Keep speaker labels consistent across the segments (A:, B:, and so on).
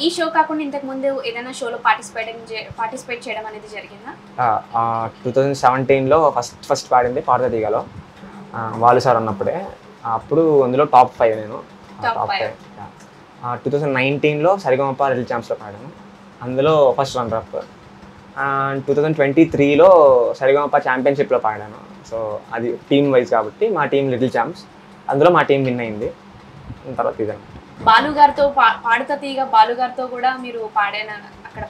A: ఈ షో కాకుండా ఇంతకు ముందు ఏదైనా షోలో పార్టిసిపేట్ చేయడం అనేది జరిగిందా?
B: 2017లో ఫస్ట్ పాడింది పాడతా తీగలో వాళ్ళు సార్ ఉన్నప్పుడే. అప్పుడు అందులో టాప్ 5 నేను. టాప్ 5. 2019లో సరిగమప లిటిల్ ఛాంప్స్లో పాడాను, అందులో ఫస్ట్ రన్నర్ అప్. 2023లో సరిగమప ఛాంపియన్షిప్లో పాడాను. సో అది టీమ్ వైజ్ కాబట్టి మా టీం లిటిల్ ఛాంప్స్, అందులో మా టీం విన్ అయింది. తర్వాత ఇదే
A: బాలుగారితో పాడుతా తీగ బాలుగారితో కూడా మీరు పాడాను అక్కడ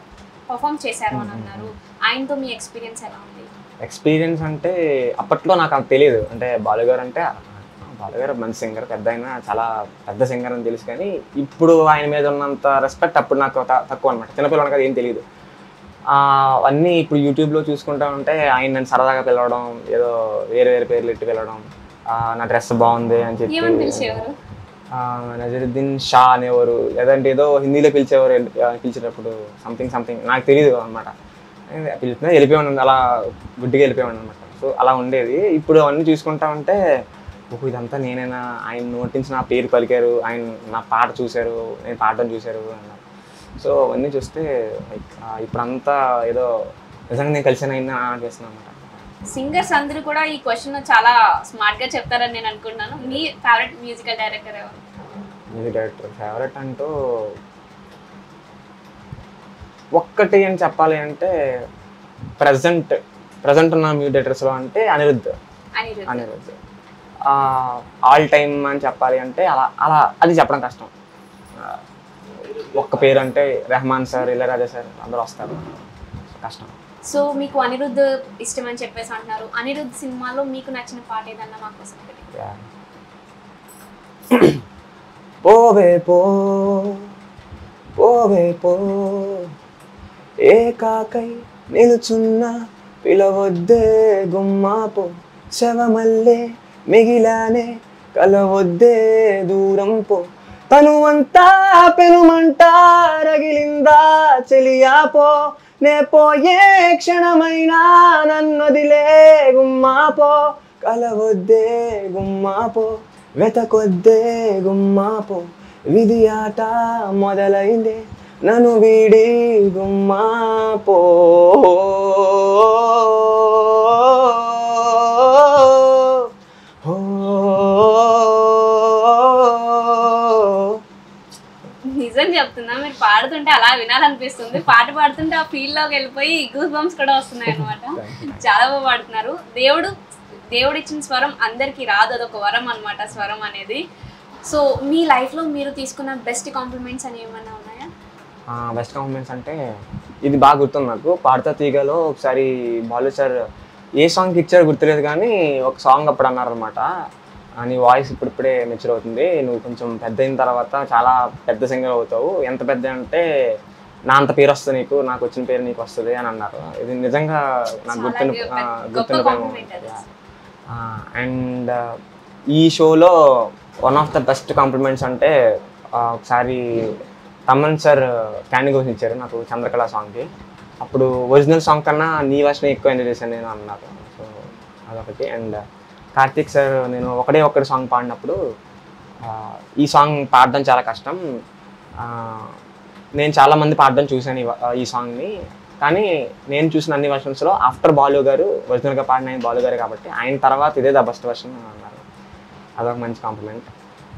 A: పర్ఫామ్ చేశారు అని అన్నారు. ఆయనతో మీ ఎక్స్పీరియన్స్ ఎలా ఉంది?
B: ఎక్స్పీరియన్స్ అంటే అప్పట్లో నాకు అంత తెలియదు. అంటే బాలుగారు అంటే బాలుగారు మంచి సింగర్, పెద్ద అయినా చాలా పెద్ద సింగర్ అని తెలుసు, కానీ ఇప్పుడు ఆయన మీద ఉన్నంత రెస్పెక్ట్ అప్పుడు నాకు తక్కువ అనమాట. చిన్నపిల్లలకి అది ఏం తెలియదు. అన్నీ ఇప్పుడు యూట్యూబ్లో చూసుకుంటా ఉంటే ఆయన నన్ను సరదాగా పిలవడం, ఏదో వేరే వేరే పేర్లు ఇట్టి పిలవడం, నా డ్రెస్ బాగుంది అని చెప్పి నజరుద్దీన్ షా అనేవారు, లేదంటే ఏదో హిందీలో పిలిచేటప్పుడు సంథింగ్ నాకు తెలియదు అనమాట. పిలిచినా వెళ్ళిపోయాను, అలా గుడ్డిగా వెళ్ళిపోయాను అనమాట. సో అలా ఉండేది. ఇప్పుడు అవన్నీ చూసుకుంటా ఉంటే ఇదంతా నేనైనా, ఆయన నోటి నుంచి నా పేరు పలికారు, ఆయన నా పాట చూశారు, నేను పాడడం చూశారు అన్నారు. సో అవన్నీ చూస్తే ఇప్పుడంతా ఏదో నిజంగా నేను కలిసిన అయినా చేస్తున్నాను అనమాట.
A: సింగర్స్ అందరూ కూడా ఈ క్వశ్చన్ చాలా స్మార్ట్గా చెప్తారని నేను అనుకుంటున్నాను. మీ ఫేవరెట్ మ్యూజికల్ డైరెక్టర్ ఎవరు?
B: మ్యూజిక్ డైరెక్టర్ ఫేవరెట్ అంటూ ఒక్కటి అని చెప్పాలి అంటే ప్రజెంట్ ఉన్న మ్యూజిక్ డైరెక్టర్స్లో అంటే అనిరుద్ధ్. ఆల్ టైమ్ అని చెప్పాలి అంటే అలా అది చెప్పడం కష్టం. ఒక్క పేరు అంటే రెహమాన్ సార్, ఇళయరాజా సార్ అందరూ వస్తారు, కష్టం.
A: సో మీకు అనిరుద్ధ్ ఇష్టం అని చెప్పేసి అంటున్నారు. అనిరుద్ధ్ సినిమాలో మీకు నచ్చిన పాట ఏదన్నా మాకోసం?
B: పోవే పో ఏకాకై నిలుచున్న పిలవొద్దే గుమ్మాపో, శవమల్లే మిగిలానే కలవొద్దే దూరం పో, తను అంతా పెనుమంట రగిలిందా చెలియాపో, నే పోయే క్షణమైనా నన్నొదిలే గుమ్మాపో, కలవొద్దే గుమ్మాపో, వెతకొద్దే గుమ్మాపో, విధి ఆట మొదలైందే నన్ను వీడి గుమ్మాపో.
A: నిజం చెప్తున్నా, మీరు పాడుతుంటే అలా వినాలనిపిస్తుంది. పాట పాడుతుంటే ఆ ఫీల్ లోకి వెళ్ళిపోయి గూస్ బంప్స్ కూడా వస్తున్నాయి అనమాట. చాలా బాగా పాడుతున్నారు. దేవుడు ఇచ్చిన స్వరం అందరికీ రాదు, అదొక వరం అనమాట స్వరం అనేది. సో మీ లైఫ్లో మీరు తీసుకున్న బెస్ట్ కాంప్లిమెంట్స్ అని ఏమన్నా ఉన్నాయా?
B: బెస్ట్ కాంప్లిమెంట్స్ అంటే ఇది బాగా గుర్తుంది నాకు. పాడతా తీగలో ఒకసారి బాలు సార్ ఏ సాంగ్కి ఇచ్చారో గుర్తులేదు, కానీ ఒక సాంగ్ అప్పుడు అన్నారనమాట, నీ వాయిస్ ఇప్పుడిప్పుడే మెచ్యూర్ అవుతుంది, నువ్వు కొంచెం పెద్ద అయిన తర్వాత చాలా పెద్ద సింగర్ అవుతావు, ఎంత పెద్ద అంటే నా అంత పేరు వస్తుంది నీకు, నాకు వచ్చిన పేరు నీకు వస్తుంది అని అన్నారు. ఇది నిజంగా నాకు గుర్తుండిపోయింది. అండ్ ఈ షోలో one of the best compliments అంటే ఒకసారి తమన్ సార్ క్యాండీ కోసం ఇచ్చారు నాకు చంద్రకళ సాంగ్కి. అప్పుడు ఒరిజినల్ సాంగ్ కన్నా నీ వర్షన్ ఎక్కువ ఎంజాయ్ చేశాను నేను అన్నారు. సో అదొకటి. అండ్ కార్తీక్ సార్ నేను ఒకటి సాంగ్ పాడినప్పుడు ఈ సాంగ్ పాడడం చాలా కష్టం, నేను చాలామంది పాడడం చూశాను ఈ సాంగ్ని, కానీ నేను చూసిన అన్ని వర్షన్స్లో ఆఫ్టర్ బాలు గారు ఒరిజినల్గా పాడిన బాలు గారు కాబట్టి ఆయన తర్వాత ఇదే ద బెస్ట్ వర్షన్ అన్నారు. అదొక మంచి కాంప్లిమెంట్.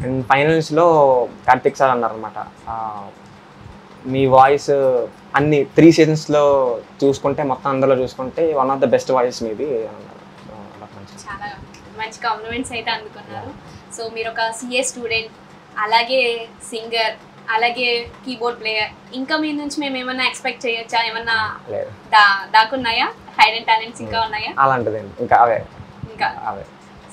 B: అండ్ ఫైనల్స్లో కార్తిక్ సార్ అన్నారనమాట, మీ వాయిస్ అన్ని 3 సీజన్స్లో చూసుకుంటే మొత్తం అందులో చూసుకుంటే one of the best voice మీది అన్నారు.
A: చాలా మంచి కాంప్లిమెంట్స్ అయితే అందుకున్నారు. సో మీరు ఒక సిఏ స్టూడెంట్, అలాగే సింగర్, అలాగే కీబోర్డ్ ప్లేయర్, ఇంకా మీ నుంచి మేము ఏమన్నా ఎక్స్పెక్ట్ చేయొచ్చా? ఏమన్నా దాకున్నాయా హైడెన్ టాలెంట్స్ ఇంకా ఉన్నాయా?
B: అలాంటిది ఇంకా అవే.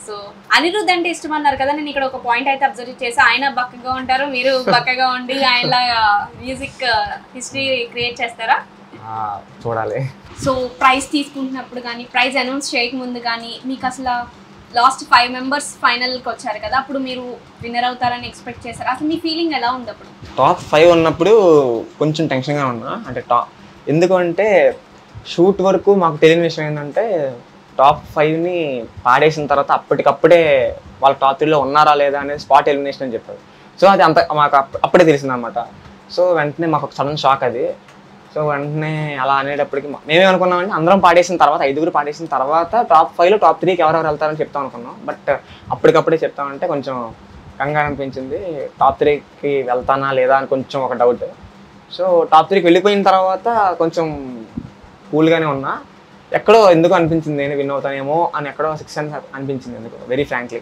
A: సో అనిరుద్ధ్ అంటే ఇష్టం అన్నారు కదా, నేను ఇక్కడ ఒక పాయింట్ అయితే అబ్జర్వ్ చేసి, ఆయన బక్కగా ఉంటారు, మీరు బక్కగా ఉండి ఆయనలా మ్యూజిక్ హిస్టరీ క్రియేట్ చేస్తారా?
B: చూడాలి.
A: సో ప్రైజ్ తీసుకుంటున్నప్పుడు కానీ, ప్రైజ్ అనౌన్స్ చేయకముందు కానీ, మీకు అసలు లాస్ట్ 5 మెంబర్స్ ఫైనల్కి వచ్చారు కదా, అప్పుడు మీరు విన్నర్ అవుతారని ఎక్స్పెక్ట్ చేశారు. అసలు మీ ఫీలింగ్ ఎలా ఉంది అప్పుడు?
B: టాప్ 5 ఉన్నప్పుడు కొంచెం టెన్షన్గా ఉన్నా. అంటే ఎందుకంటే షూట్ వరకు మాకు తెలియని విషయం ఏంటంటే టాప్ 5ని పాడేసిన తర్వాత అప్పటికప్పుడే వాళ్ళ టాప్ 3లో ఉన్నారా లేదా అనేది స్పాట్ ఎలిమినేషన్ అని చెప్పారు. సో అది అంత మాకు అప్పుడే తెలిసిందనమాట. సో వెంటనే మాకు ఒక సడన్ షాక్ అది. సో వెంటనే అలా అనేటప్పటికి మేమే అనుకున్నామంటే అందరం పాడేసిన తర్వాత 5 పాడేసిన తర్వాత టాప్ 5లో టాప్ 3కి ఎవరెవరు వెళ్తారని చెప్తాం అనుకున్నాం. బట్ అప్పటికప్పుడే చెప్తామంటే కొంచెం కంగారు అనిపించింది. టాప్ 3కి వెళ్తానా లేదా అని కొంచెం ఒక డౌట్. సో టాప్ 3కి వెళ్ళిపోయిన తర్వాత కొంచెం కూల్గానే ఉన్నా. ఎక్కడో ఎందుకు అనిపించింది నేను విన్ అవుతానేమో అని ఎక్కడో 6 అనిపించింది ఎందుకు, వెరీ ఫ్రాంక్లీ.